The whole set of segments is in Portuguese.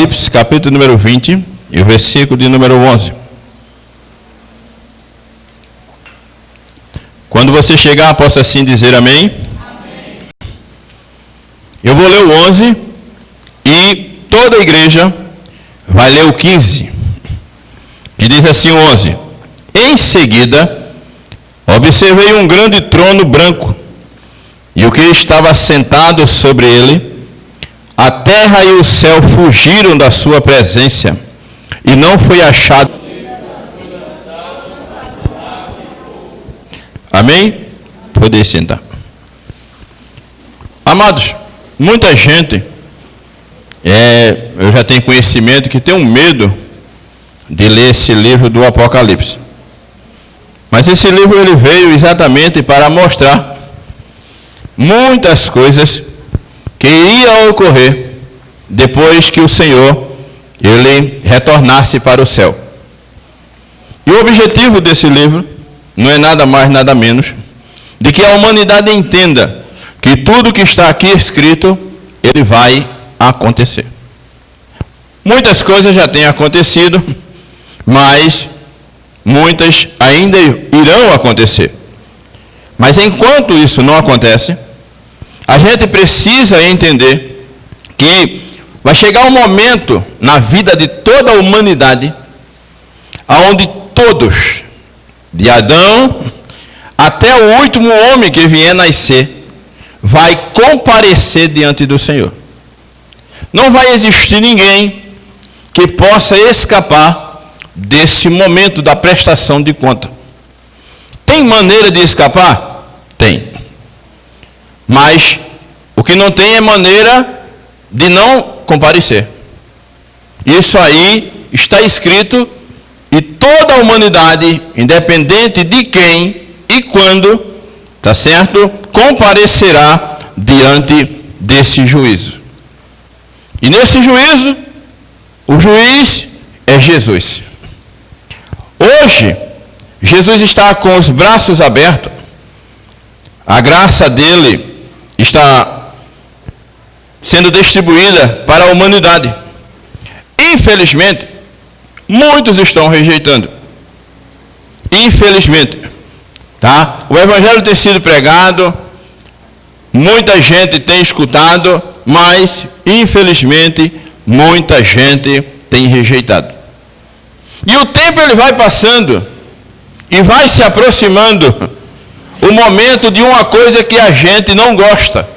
Apocalipse, capítulo número 20, e o versículo de número 11. Quando você chegar, possa assim dizer amém. Amém. Eu vou ler o 11 e toda a igreja vai ler o 15, que diz assim o 11. Em seguida, observei um grande trono branco, e o que estava sentado sobre ele. A terra e o céu fugiram da sua presença, e não foi achado. Amém? Poder sentar. Amados, muita gente, eu já tenho conhecimento que tem um medo de ler esse livro do Apocalipse. Mas esse livro ele veio exatamente para mostrar muitas coisas que iriam ocorrer depois que o Senhor ele retornasse para o céu. E o objetivo desse livro não é nada mais, nada menos, de que a humanidade entenda que tudo que está aqui escrito, ele vai acontecer. Muitas coisas já têm acontecido, mas muitas ainda irão acontecer. Mas enquanto isso não acontece, a gente precisa entender que vai chegar um momento na vida de toda a humanidade, onde todos, de Adão até o último homem que vier nascer, vai comparecer diante do Senhor. Não vai existir ninguém que possa escapar desse momento da prestação de conta. Tem maneira de escapar? Tem. Mas o que não tem é maneira de não comparecer. Isso aí está escrito, e toda a humanidade, independente de quem e quando, tá certo? Comparecerá diante desse juízo. E nesse juízo, o juiz é Jesus. Hoje, Jesus está com os braços abertos. A graça dele está sendo distribuída para a humanidade. Infelizmente, muitos estão rejeitando. Infelizmente. Tá? O evangelho tem sido pregado, muita gente tem escutado, mas, infelizmente, muita gente tem rejeitado. E o tempo ele vai passando e vai se aproximando o momento de uma coisa que a gente não gosta,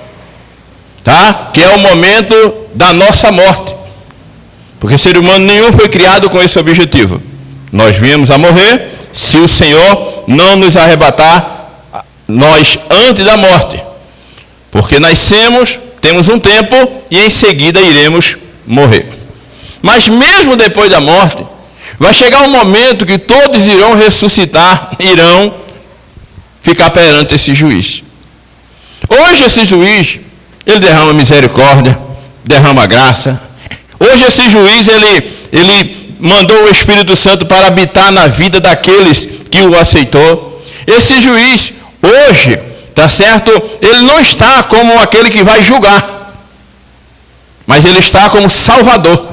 tá? Que é o momento da nossa morte. Porque ser humano nenhum foi criado com esse objetivo. Nós viemos a morrer se o Senhor não nos arrebatar nós antes da morte. Porque nascemos, temos um tempo e em seguida iremos morrer. Mas mesmo depois da morte, vai chegar um momento que todos irão ressuscitar, irão ficar perante esse juiz. Hoje esse juiz, ele derrama misericórdia, derrama graça. Hoje esse juiz, ele mandou o Espírito Santo para habitar na vida daqueles que o aceitou. Esse juiz, hoje, tá certo? Ele não está como aquele que vai julgar, mas ele está como Salvador.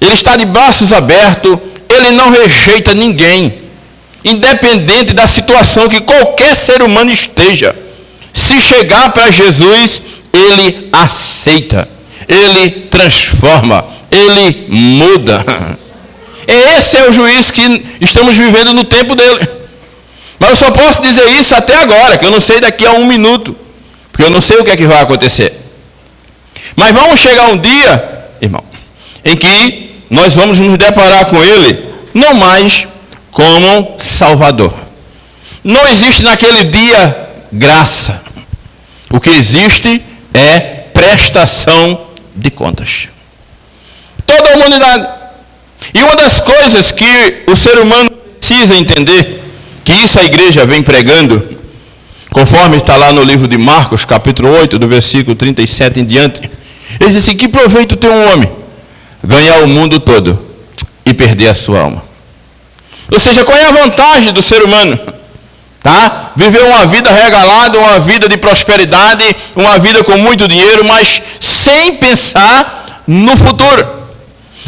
Ele está de braços abertos, ele não rejeita ninguém, independente da situação que qualquer ser humano esteja. Se chegar para Jesus, ele aceita, ele transforma, ele muda. Esse é o juiz que estamos vivendo no tempo dele. Mas eu só posso dizer isso até agora, que eu não sei daqui a 1 minuto, porque eu não sei o que é que vai acontecer. Mas vamos chegar um dia, irmão, em que nós vamos nos deparar com ele, não mais como Salvador. Não existe naquele dia graça. O que existe é prestação de contas. Toda a humanidade. E uma das coisas que o ser humano precisa entender, que isso a igreja vem pregando, conforme está lá no livro de Marcos, capítulo 8, do versículo 37 em diante, ele diz assim: que proveito tem um homem ganhar o mundo todo e perder a sua alma? Ou seja, qual é a vantagem do ser humano? Tá? Viver uma vida regalada, uma vida de prosperidade, uma vida com muito dinheiro, mas sem pensar no futuro,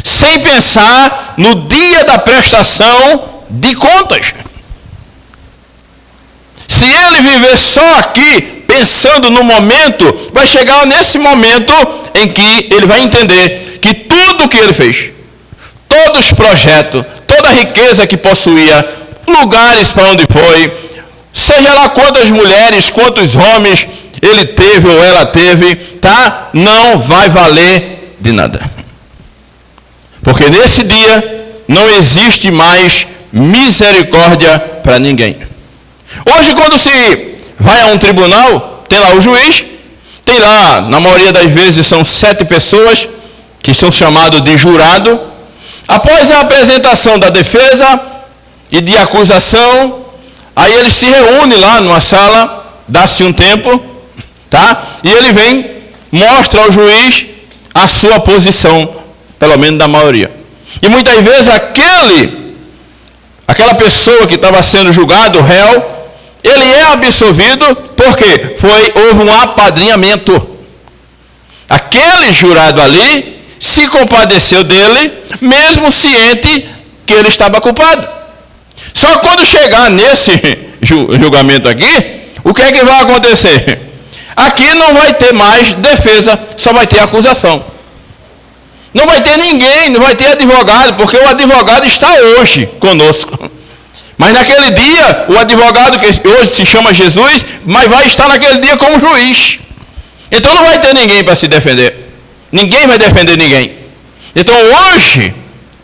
sem pensar no dia da prestação de contas. Se ele viver só aqui, pensando no momento, vai chegar nesse momento em que ele vai entender que tudo que ele fez, todos os projetos, toda a riqueza que possuía, lugares para onde foi, seja lá quantas mulheres, quantos homens ele teve ou ela teve, tá? Não vai valer de nada. Porque nesse dia não existe mais misericórdia para ninguém. Hoje, quando se vai a um tribunal, tem lá o juiz, tem lá, na maioria das vezes, são 7 pessoas que são chamados de jurado. Após a apresentação da defesa e de acusação, aí eles se reúnem lá numa sala, dá-se um tempo, tá? E ele vem, mostra ao juiz a sua posição, pelo menos da maioria. E muitas vezes aquela pessoa que estava sendo julgado, o réu, ele é absolvido porque houve um apadrinhamento. Aquele jurado ali se compadeceu dele, mesmo ciente que ele estava culpado. Só quando chegar nesse julgamento aqui, o que é que vai acontecer? Aqui não vai ter mais defesa, só vai ter acusação. Não vai ter ninguém, não vai ter advogado, porque o advogado está hoje conosco. Mas naquele dia, o advogado que hoje se chama Jesus, mas vai estar naquele dia como juiz. Então não vai ter ninguém para se defender. Ninguém vai defender ninguém. Então hoje,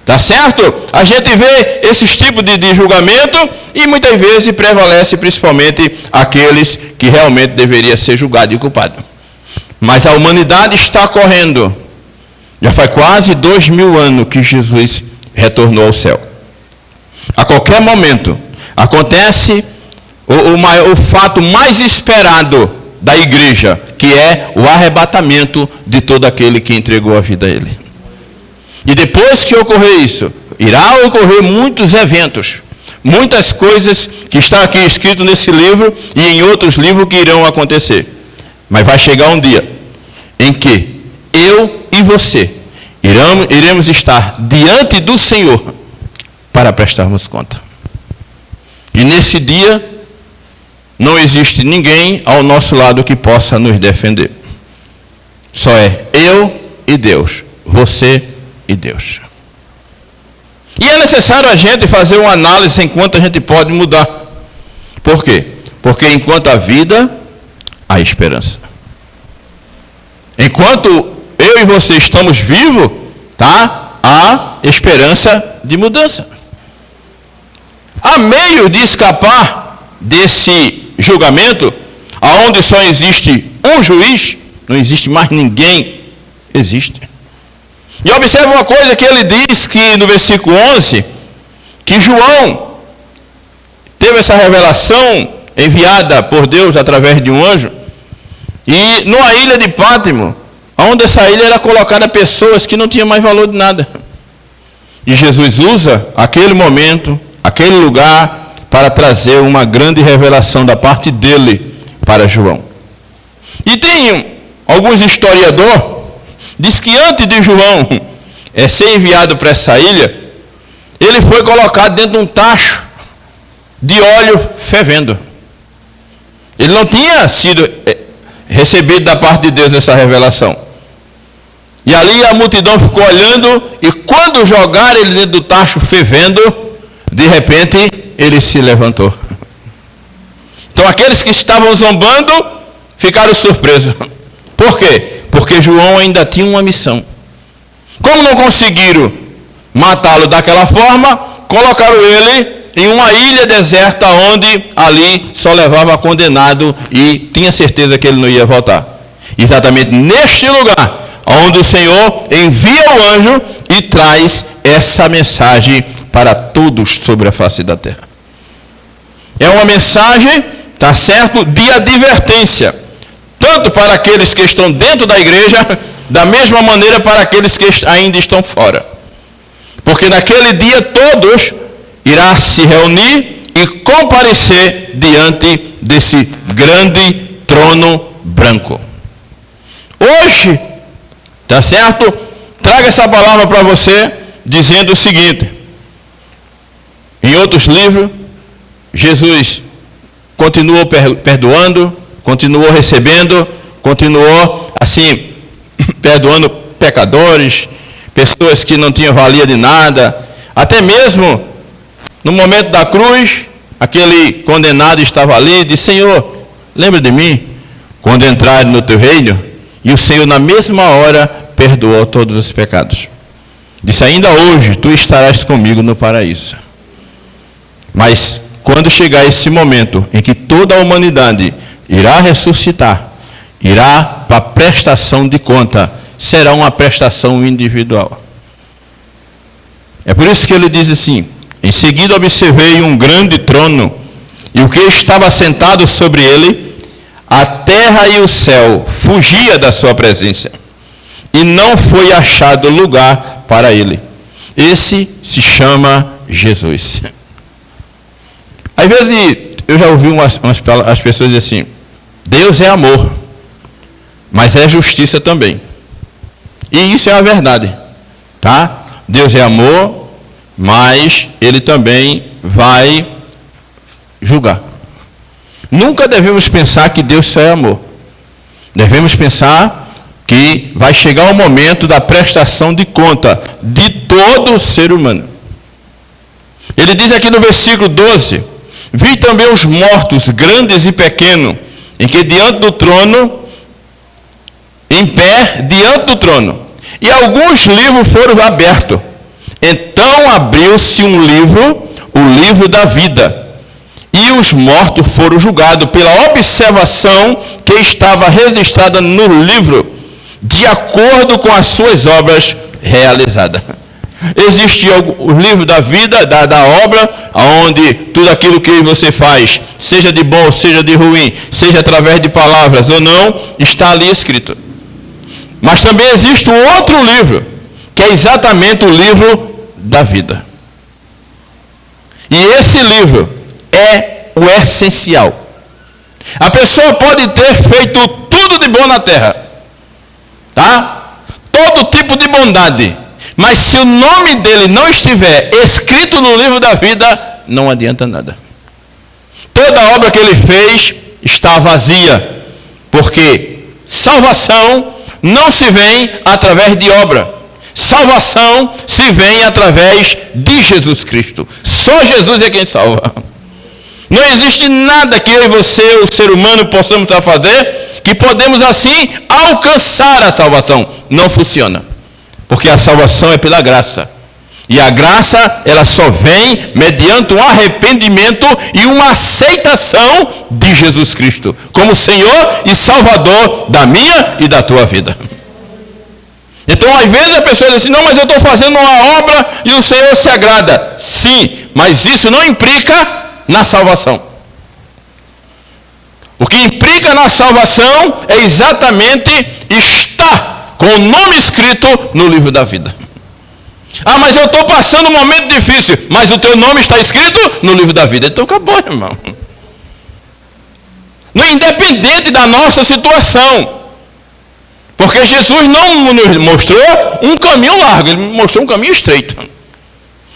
tá certo? A gente vê esses tipos de julgamento e muitas vezes prevalece principalmente aqueles que realmente deveriam ser julgados e culpados. Mas a humanidade está correndo. Já faz quase 2000 anos que Jesus retornou ao céu. A qualquer momento acontece o fato mais esperado da igreja, que é o arrebatamento de todo aquele que entregou a vida a ele. E depois que ocorrer isso, irá ocorrer muitos eventos, muitas coisas que estão aqui escritas nesse livro e em outros livros que irão acontecer. Mas vai chegar um dia em que eu e você iremos estar diante do Senhor para prestarmos conta. E nesse dia não existe ninguém ao nosso lado que possa nos defender. Só é eu e Deus, você e Deus. E é necessário a gente fazer uma análise enquanto a gente pode mudar. Por quê? Porque enquanto há vida, há esperança. Enquanto eu e você estamos vivos, tá? Há esperança de mudança. Há meio de escapar desse julgamento, aonde só existe um juiz, não existe mais ninguém, existe. E observe uma coisa que ele diz, que no versículo 11, que João teve essa revelação enviada por Deus através de um anjo, e numa ilha de Pátimo, onde essa ilha era colocada pessoas que não tinham mais valor de nada. E Jesus usa aquele momento, aquele lugar, para trazer uma grande revelação da parte dele para João. E tem alguns historiadores, diz que antes de João ser enviado para essa ilha, ele foi colocado dentro de um tacho de óleo fervendo. Ele não tinha sido recebido da parte de Deus essa revelação. E ali a multidão ficou olhando, e quando jogaram ele dentro do tacho fervendo, de repente ele se levantou. Então aqueles que estavam zombando ficaram surpresos. Por quê? Porque João ainda tinha uma missão. Como não conseguiram matá-lo daquela forma, colocaram ele em uma ilha deserta, onde ali só levava condenado e tinha certeza que ele não ia voltar. Exatamente neste lugar, onde o Senhor envia o anjo e traz essa mensagem para todos sobre a face da terra. É uma mensagem, tá certo, de advertência, tanto para aqueles que estão dentro da igreja, da mesma maneira para aqueles que ainda estão fora. Porque naquele dia todos irá se reunir e comparecer diante desse grande trono branco. Hoje, tá certo? trago essa palavra para você dizendo o seguinte: em outros livros, Jesus continuou perdoando, continuou recebendo, continuou assim, perdoando pecadores, pessoas que não tinham valia de nada. Até mesmo no momento da cruz, aquele condenado estava ali e disse: Senhor, lembra de mim quando entrar no teu reino? E o Senhor na mesma hora perdoou todos os pecados. Disse: ainda hoje tu estarás comigo no paraíso. Mas quando chegar esse momento em que toda a humanidade irá ressuscitar, irá para a prestação de conta, será uma prestação individual. É por isso que ele diz assim: em seguida observei um grande trono, e o que estava sentado sobre ele, a terra e o céu fugia da sua presença, e não foi achado lugar para ele. Esse se chama Jesus. Às vezes eu já ouvi as pessoas dizer assim: Deus é amor, mas é justiça também. E isso é a verdade, tá? Deus é amor, mas Ele também vai julgar. Nunca devemos pensar que Deus só é amor. Devemos pensar que vai chegar o momento da prestação de conta de todo ser humano. Ele diz aqui no versículo 12: vi também os mortos, grandes e pequenos, em que diante do trono, em pé diante do trono, e alguns livros foram abertos. Então abriu-se um livro, o livro da vida, e os mortos foram julgados pela observação que estava registrada no livro, de acordo com as suas obras realizadas. Existe o livro da vida, da obra, onde tudo aquilo que você faz, seja de bom, seja de ruim, seja através de palavras ou não, está ali escrito. Mas também existe um outro livro, que é exatamente o livro da vida. E esse livro é o essencial. A pessoa pode ter feito tudo de bom na terra, tá? Todo tipo de bondade. Mas se o nome dele não estiver escrito no livro da vida, não adianta nada. Toda a obra que ele fez está vazia. Porque salvação não se vem através de obra. Salvação se vem através de Jesus Cristo. Só Jesus é quem salva. Não existe nada que eu e você, o ser humano, possamos fazer que podemos assim alcançar a salvação. Não funciona. Porque a salvação é pela graça. E a graça, ela só vem mediante um arrependimento e uma aceitação de Jesus Cristo como Senhor e Salvador da minha e da tua vida. Então, às vezes a pessoa diz assim: não, mas eu estou fazendo uma obra e o Senhor se agrada. Sim, mas isso não implica na salvação. O que implica na salvação é exatamente estar com o nome escrito no livro da vida. Ah, mas eu estou passando um momento difícil, mas o teu nome está escrito no livro da vida. Então acabou, irmão. Não, independente da nossa situação. Porque Jesus não nos mostrou um caminho largo, ele mostrou um caminho estreito.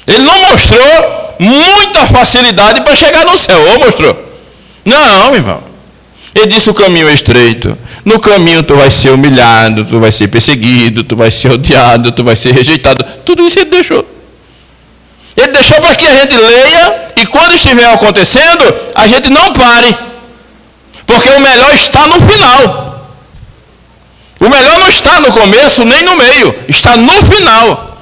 Ele não mostrou muita facilidade para chegar no céu, ou mostrou? Não, irmão. Ele disse: o caminho é estreito. No caminho tu vai ser humilhado, tu vai ser perseguido, tu vai ser odiado, tu vai ser rejeitado. Tudo isso ele deixou. Ele deixou para que a gente leia e quando estiver acontecendo, a gente não pare. Porque o melhor está no final. O melhor não está no começo nem no meio, está no final.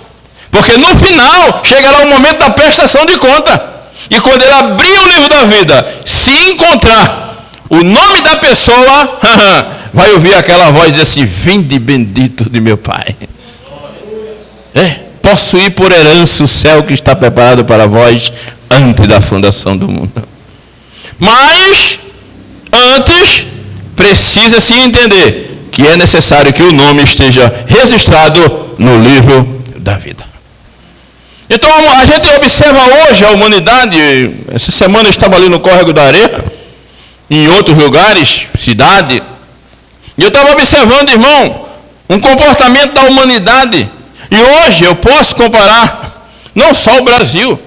Porque no final chegará o momento da prestação de conta. E quando ele abrir o livro da vida, se encontrar o nome da pessoa, vai ouvir aquela voz dizer assim: vinde bendito de meu Pai. Possuir por herança o céu que está preparado para vós antes da fundação do mundo. Mas, antes, precisa-se entender que é necessário que o nome esteja registrado no livro da vida. Então, a gente observa hoje a humanidade. Essa semana eu estava ali no Córrego da Areia, em outros lugares, cidade, e eu estava observando, irmão, um comportamento da humanidade. E hoje eu posso comparar não só o Brasil,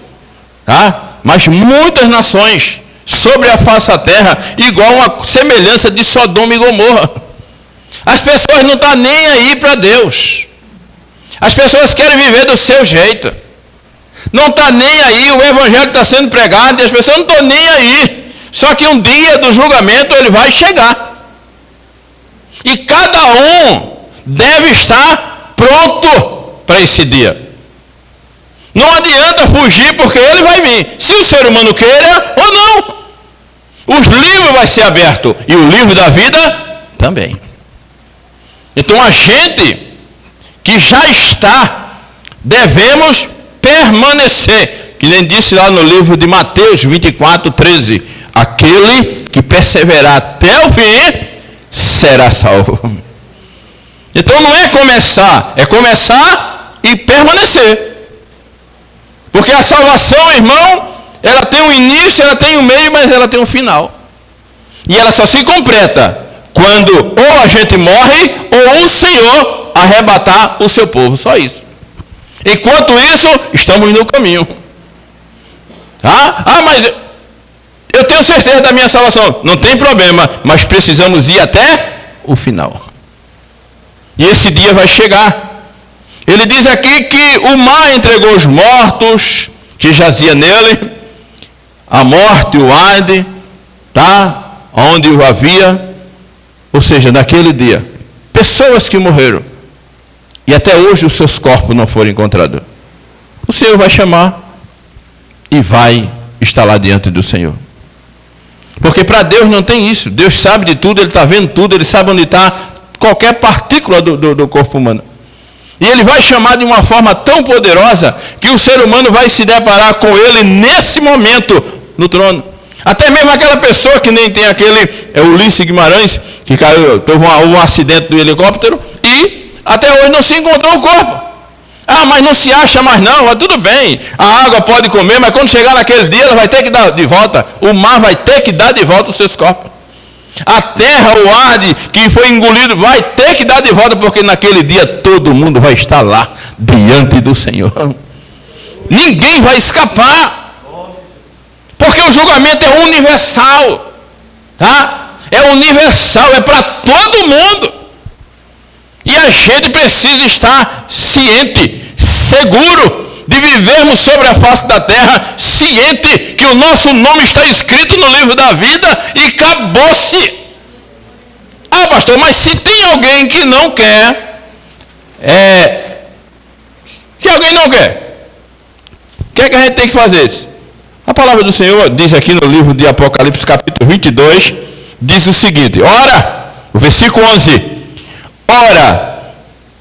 tá? Mas muitas nações sobre a face da terra, igual uma semelhança de Sodoma e Gomorra. As pessoas não estão nem aí para Deus. As pessoas querem viver do seu jeito. Não está nem aí, o evangelho está sendo pregado e as pessoas não estão nem aí. Só que um dia do julgamento ele vai chegar. E cada um deve estar pronto para esse dia. Não adianta fugir porque ele vai vir. Se o ser humano queira ou não. Os livros vai ser aberto e o livro da vida também. Então a gente que já está, devemos permanecer. Que nem disse lá no livro de Mateus 24, 13. Aquele que perseverar até o fim será salvo. Então não é começar e permanecer. Porque a salvação, irmão, ela tem um início, ela tem um meio, mas ela tem um final. E ela só se completa quando ou a gente morre ou o Senhor arrebatar o seu povo. Só isso. Enquanto isso, estamos no caminho. Mas eu tenho certeza da minha salvação. Não tem problema, mas precisamos ir até o final. E esse dia vai chegar. Ele diz aqui que o mar entregou os mortos que jazia nele, a morte, o Hades, tá? Onde o havia, ou seja, naquele dia, pessoas que morreram, e até hoje os seus corpos não foram encontrados. O Senhor vai chamar e vai estar lá diante do Senhor. Porque para Deus não tem isso. Deus sabe de tudo, Ele está vendo tudo, Ele sabe onde está qualquer partícula do corpo humano. E Ele vai chamar de uma forma tão poderosa que o ser humano vai se deparar com Ele nesse momento no trono. Até mesmo aquela pessoa que nem tem aquele, Ulisses Guimarães, que caiu, teve um acidente do helicóptero e até hoje não se encontrou o corpo. Mas não se acha mais não, mas tudo bem. A água pode comer, mas quando chegar naquele dia ela vai ter que dar de volta. O mar vai ter que dar de volta os seus corpos. A terra, o ar que foi engolido, vai ter que dar de volta, porque naquele dia todo mundo vai estar lá, diante do Senhor. Ninguém vai escapar. Porque o julgamento é universal. Tá? É universal, é para todo mundo. E a gente precisa estar ciente, seguro, de vivermos sobre a face da terra, ciente que o nosso nome está escrito no livro da vida e acabou-se. Pastor, mas se tem alguém que não quer, se alguém não quer, o que é que a gente tem que fazer? A palavra do Senhor diz aqui no livro de Apocalipse, capítulo 22, diz o seguinte, ora, o versículo 11, ora,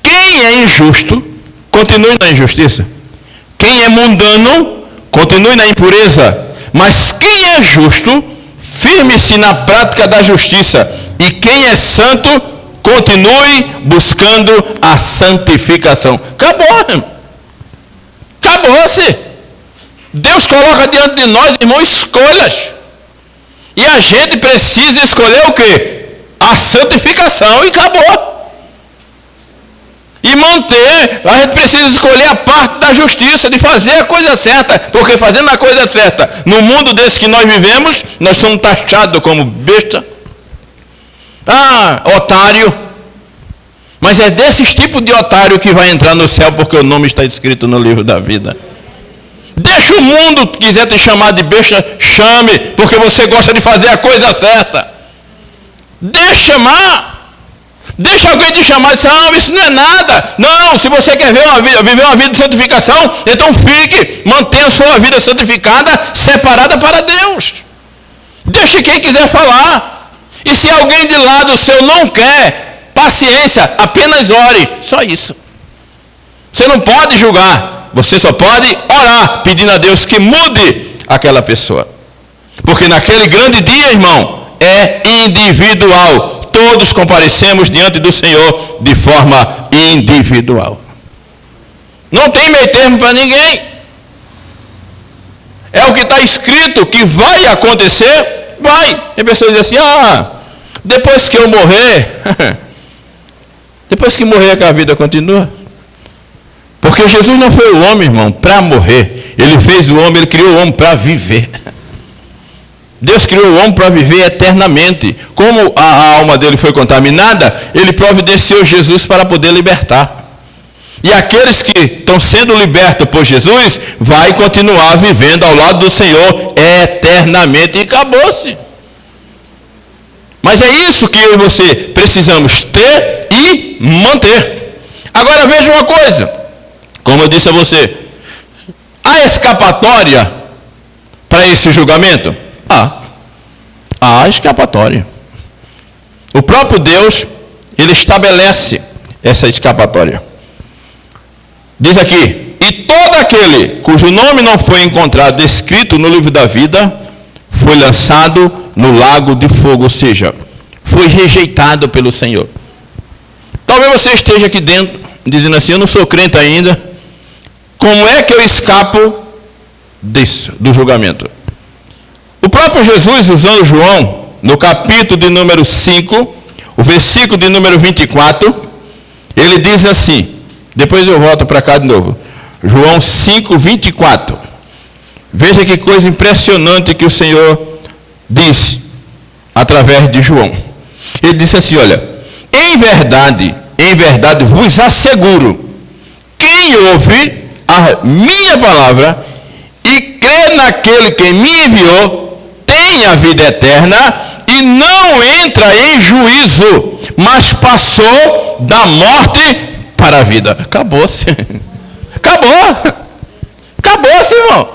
quem é injusto, continue na injustiça. Quem é mundano, continue na impureza. Mas quem é justo, firme-se na prática da justiça. E quem é santo, continue buscando a santificação. Acabou, irmão. Acabou-se. Deus coloca diante de nós, irmão, escolhas. E a gente precisa escolher o quê? A santificação e acabou. E manter, a gente precisa escolher a parte da justiça, de fazer a coisa certa, porque fazendo a coisa certa, no mundo desse que nós vivemos, nós somos taxados como besta, otário, mas é desses tipos de otário que vai entrar no céu, porque o nome está escrito no livro da vida. Deixa o mundo quiser te chamar de besta, chame, porque você gosta de fazer a coisa certa. Deixa chamar. Deixa alguém te chamar e dizer, isso não é nada. Não, se você quer viver uma vida de santificação, então mantenha a sua vida santificada, separada para Deus. Deixe quem quiser falar. E se alguém de lado seu não quer, paciência, apenas ore. Só isso. Você não pode julgar, você só pode orar, pedindo a Deus que mude aquela pessoa. Porque naquele grande dia, irmão, é individual. Todos comparecemos diante do Senhor de forma individual. Não tem meio termo para ninguém. É o que está escrito que vai acontecer, vai. E a pessoa diz assim, depois que eu morrer, depois que morrer que a vida continua. Porque Jesus não foi o homem, irmão, para morrer. Ele fez o homem, ele criou o homem para viver. Deus criou o homem para viver eternamente. Como a alma dele foi contaminada, ele providenciou Jesus para poder libertar. E aqueles que estão sendo libertos por Jesus, vai continuar vivendo ao lado do Senhor eternamente. E acabou-se. Mas é isso que eu e você precisamos ter e manter. Agora veja uma coisa. Como eu disse a você, há escapatória para esse julgamento? Há escapatória. O próprio Deus, ele estabelece essa escapatória. Diz aqui: e todo aquele cujo nome não foi encontrado escrito no livro da vida, foi lançado no lago de fogo, ou seja, foi rejeitado pelo Senhor. Talvez você esteja aqui dentro, dizendo assim: eu não sou crente ainda, como é que eu escapo disso, do julgamento? O próprio Jesus, usando João, no capítulo de número 5, o versículo de número 24, ele diz assim, depois eu volto para cá de novo, João 5, 24, veja que coisa impressionante que o Senhor diz, através de João. Ele disse assim, olha, em verdade vos asseguro, quem ouve a minha palavra e crê naquele que me enviou, tem a vida eterna e não entra em juízo, mas passou da morte para a vida. Acabou-se. Acabou-se, irmão.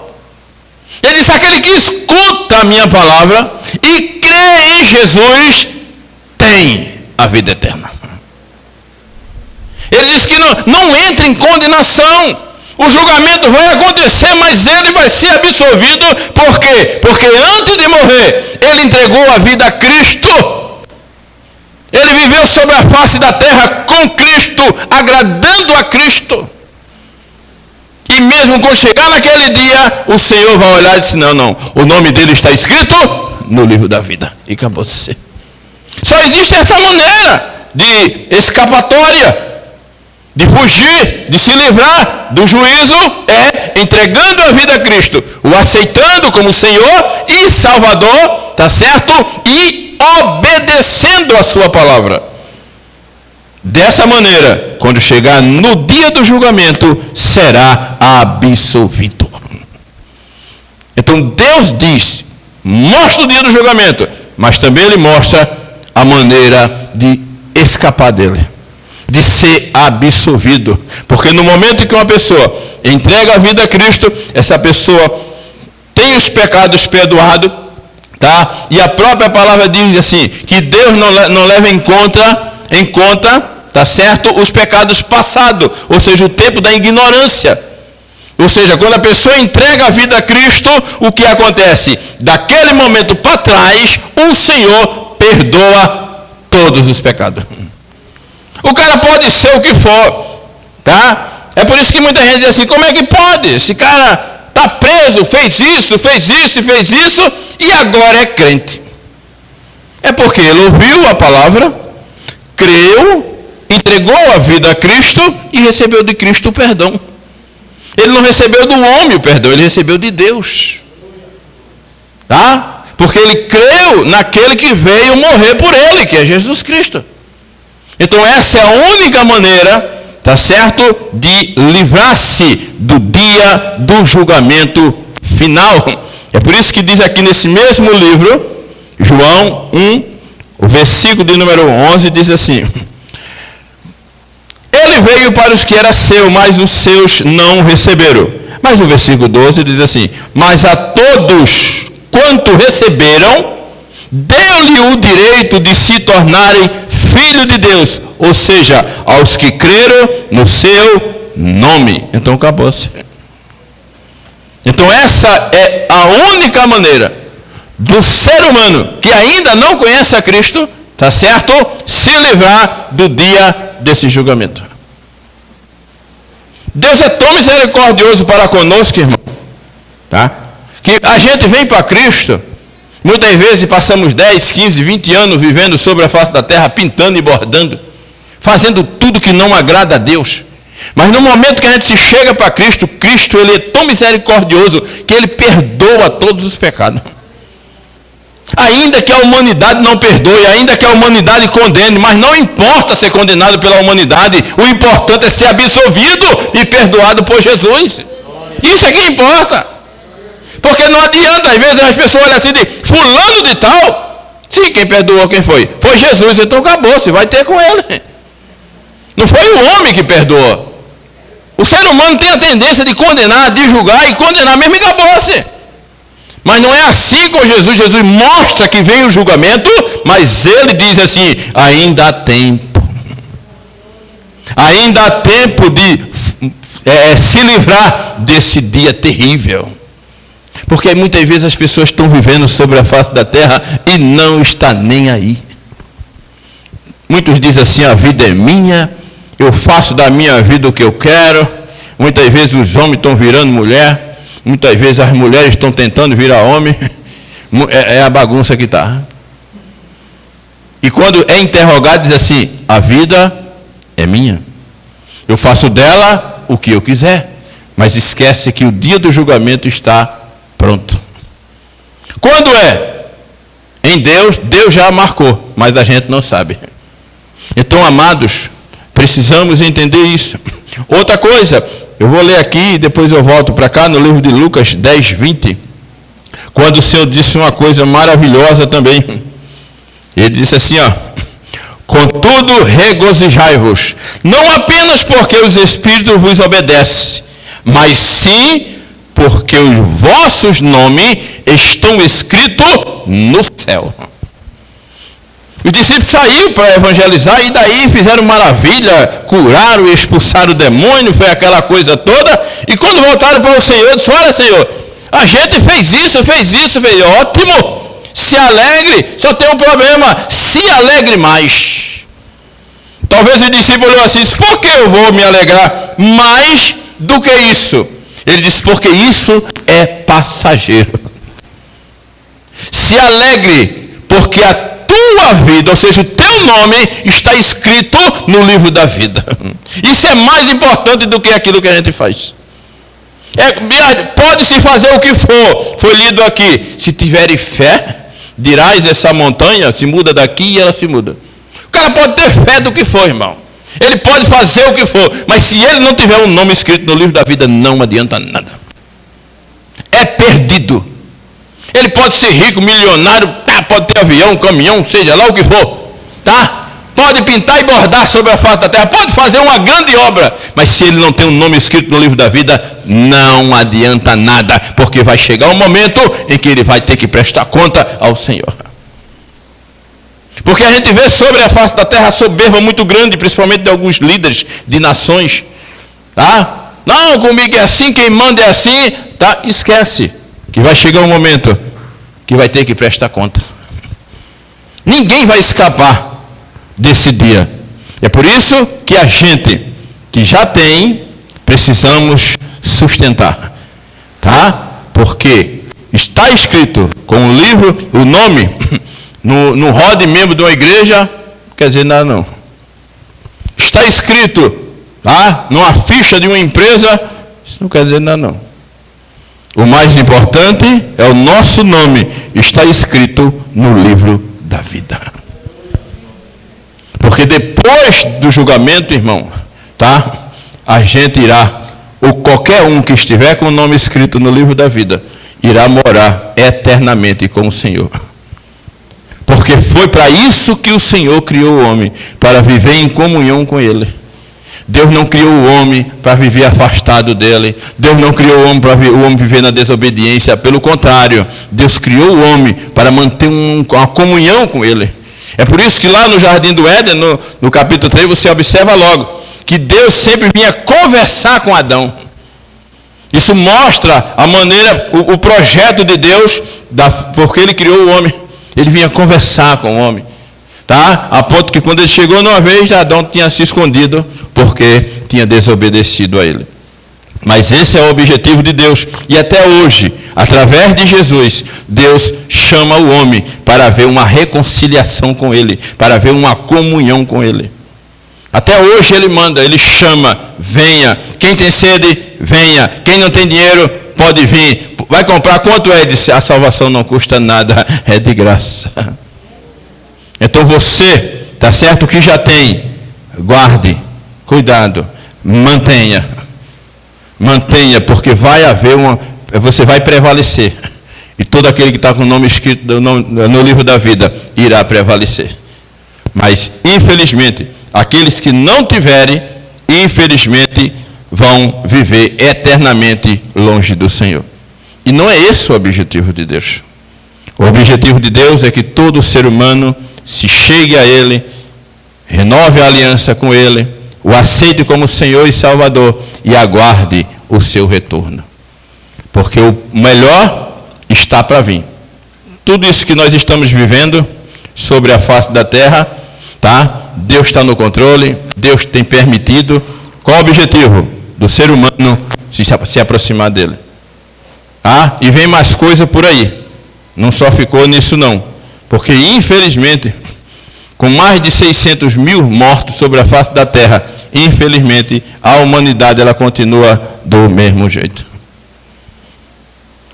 Ele diz, aquele que escuta a minha palavra e crê em Jesus, tem a vida eterna. Ele diz que não entra em condenação. O julgamento vai acontecer, mas ele vai ser absolvido. Por quê? Porque antes de morrer, ele entregou a vida a Cristo. Ele viveu sobre a face da terra com Cristo, agradando a Cristo. E mesmo quando chegar naquele dia, o Senhor vai olhar e dizer, não, o nome dele está escrito no livro da vida. E acabou-se. Só existe essa maneira de escapatória, de fugir, de se livrar do juízo, é entregando a vida a Cristo, o aceitando como Senhor e Salvador, tá certo? E obedecendo a sua palavra. Dessa maneira, quando chegar no dia do julgamento, será absolvido. Então Deus diz, mostra o dia do julgamento, mas também Ele mostra a maneira de escapar dele, de ser absolvido. Porque no momento que uma pessoa entrega a vida a Cristo, essa pessoa tem os pecados perdoados, tá? E a própria palavra diz assim, que Deus não leva em conta, tá certo? Os pecados passados, ou seja, o tempo da ignorância. Ou seja, quando a pessoa entrega a vida a Cristo, o que acontece? Daquele momento para trás, o Senhor perdoa todos os pecados. O cara pode ser o que for, tá? É por isso que muita gente diz assim, como é que pode? Esse cara está preso, fez isso, e agora é crente. É porque ele ouviu a palavra, creu, entregou a vida a Cristo e recebeu de Cristo o perdão. Ele não recebeu do homem o perdão, ele recebeu de Deus. Tá? Porque ele creu naquele que veio morrer por ele, que é Jesus Cristo. Então essa é a única maneira, tá certo, de livrar-se do dia do julgamento final. É por isso que diz aqui nesse mesmo livro, João 1, o versículo de número 11, diz assim, ele veio para os que era seu, mas os seus não receberam. Mas o versículo 12 diz assim, mas a todos quanto receberam, deu-lhe o direito de se tornarem filho de Deus, ou seja, aos que creram no seu nome. Então acabou-se. Então essa é a única maneira do ser humano que ainda não conhece a Cristo, tá certo? Se livrar do dia desse julgamento. Deus é tão misericordioso para conosco, irmão, tá? Que a gente vem para Cristo, muitas vezes passamos 10, 15, 20 anos vivendo sobre a face da terra, pintando e bordando, fazendo tudo que não agrada a Deus. Mas no momento que a gente se chega para Cristo, Cristo ele é tão misericordioso que ele perdoa todos os pecados. Ainda que a humanidade não perdoe, ainda que a humanidade condene, mas não importa ser condenado pela humanidade, o importante é ser absolvido e perdoado por Jesus. Isso é que importa. Porque não adianta, às vezes as pessoas olham assim de fulano de tal. Sim, quem perdoou quem foi? Foi Jesus, então acabou, você vai ter com ele. Não foi o homem que perdoou. O ser humano tem a tendência de condenar, de julgar e condenar mesmo e acabou-se. Mas não é assim com Jesus. Jesus mostra que vem o julgamento, mas ele diz assim, ainda há tempo. Ainda há tempo de se livrar desse dia terrível. Porque muitas vezes as pessoas estão vivendo sobre a face da terra e não está nem aí. Muitos dizem assim, a vida é minha, eu faço da minha vida o que eu quero. Muitas vezes os homens estão virando mulher, muitas vezes as mulheres estão tentando virar homem. É a bagunça que está. E quando é interrogado, diz assim, a vida é minha. Eu faço dela o que eu quiser. Mas esquece que o dia do julgamento está pronto. Quando é? Em Deus, Deus já marcou, mas a gente não sabe. Então, amados, precisamos entender isso. Outra coisa, eu vou ler aqui e depois eu volto para cá, no livro de Lucas 10, 20, quando o Senhor disse uma coisa maravilhosa também. Ele disse assim, ó, contudo, regozijai-vos, não apenas porque os Espíritos vos obedecem, mas sim porque os vossos nomes estão escritos no céu. Os discípulos saíram para evangelizar e daí fizeram maravilha, curaram e expulsaram o demônio, foi aquela coisa toda. E quando voltaram para o Senhor, disse, olha Senhor, a gente fez isso, ótimo, se alegre, só tem um problema, se alegre mais. Talvez o discípulo olhou assim, por que eu vou me alegrar mais do que isso? Ele disse, porque isso é passageiro. Se alegre, porque a tua vida, ou seja, o teu nome está escrito no livro da vida. Isso é mais importante do que aquilo que a gente faz. Pode-se fazer o que for, foi lido aqui. Se tiverem fé, dirás essa montanha, se muda daqui e ela se muda. O cara pode ter fé do que for, irmão. Ele pode fazer o que for, mas se ele não tiver um nome escrito no livro da vida, não adianta nada. É perdido. Ele pode ser rico, milionário, pode ter avião, caminhão, seja lá o que for, tá? Pode pintar e bordar sobre a face da terra, pode fazer uma grande obra, mas se ele não tem um nome escrito no livro da vida, não adianta nada, porque vai chegar um momento em que ele vai ter que prestar conta ao Senhor. Porque a gente vê sobre a face da terra a soberba muito grande, principalmente de alguns líderes de nações. Tá? Não, comigo é assim, quem manda é assim. Tá? Esquece que vai chegar um momento que vai ter que prestar conta. Ninguém vai escapar desse dia. É por isso que a gente que já tem, precisamos sustentar. Tá? Porque está escrito com o livro, o nome... No rol de membro de uma igreja, não quer dizer nada não. Está escrito lá, numa ficha de uma empresa, isso não quer dizer nada não. O mais importante é o nosso nome, está escrito no livro da vida. Porque depois do julgamento, irmão, tá? A gente irá, ou qualquer um que estiver com o nome escrito no livro da vida, irá morar eternamente com o Senhor. Porque foi para isso que o Senhor criou o homem, para viver em comunhão com Ele. Deus não criou o homem para viver afastado dele. Deus não criou o homem para o homem viver na desobediência. Pelo contrário, Deus criou o homem para manter uma comunhão com Ele. É por isso que lá no Jardim do Éden, no capítulo 3, você observa logo que Deus sempre vinha conversar com Adão. Isso mostra a maneira, o projeto de Deus, porque Ele criou o homem. Ele vinha conversar com o homem, tá? A ponto que quando ele chegou uma vez, Adão tinha se escondido porque tinha desobedecido a ele. Mas esse é o objetivo de Deus. E até hoje, através de Jesus, Deus chama o homem para haver uma reconciliação com Ele, para haver uma comunhão com Ele. Até hoje ele manda, ele chama, venha. Quem tem sede, venha. Quem não tem dinheiro, pode vir. Vai comprar, quanto é? Ele disse, a salvação não custa nada, é de graça. Então você, tá certo, que já tem, guarde, cuidado, mantenha. Mantenha, porque vai haver você vai prevalecer. E todo aquele que está com o nome escrito no livro da vida irá prevalecer. Mas, infelizmente, aqueles que não tiverem, infelizmente, vão viver eternamente longe do Senhor. E não é esse o objetivo de Deus. O objetivo de Deus é que todo ser humano se chegue a Ele, renove a aliança com Ele, o aceite como Senhor e Salvador e aguarde o seu retorno. Porque o melhor está para vir. Tudo isso que nós estamos vivendo sobre a face da terra, tá? Deus está no controle, Deus tem permitido. Qual o objetivo? Do ser humano se aproximar dele. Ah, e vem mais coisa por aí. Não só ficou nisso não. Porque infelizmente, com mais de 600 mil mortos sobre a face da terra, infelizmente, a humanidade ela continua do mesmo jeito.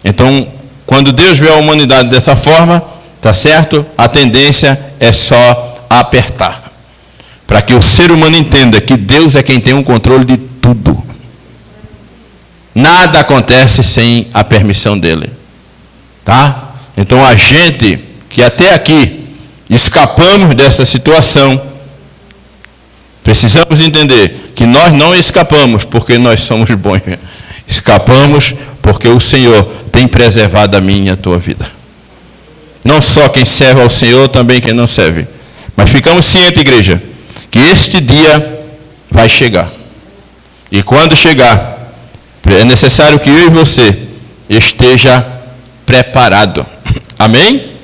Então, quando Deus vê a humanidade dessa forma, tá certo? A tendência é só apertar. Para que o ser humano entenda que Deus é quem tem o controle de tudo. Nada acontece sem a permissão dele. Tá? Então a gente que até aqui escapamos dessa situação, precisamos entender que nós não escapamos porque nós somos bons. Escapamos porque o Senhor tem preservado a minha e a tua vida. Não só quem serve ao Senhor, também quem não serve. Mas ficamos cientes, igreja, que este dia vai chegar. E quando chegar, é necessário que eu e você esteja preparado. Amém?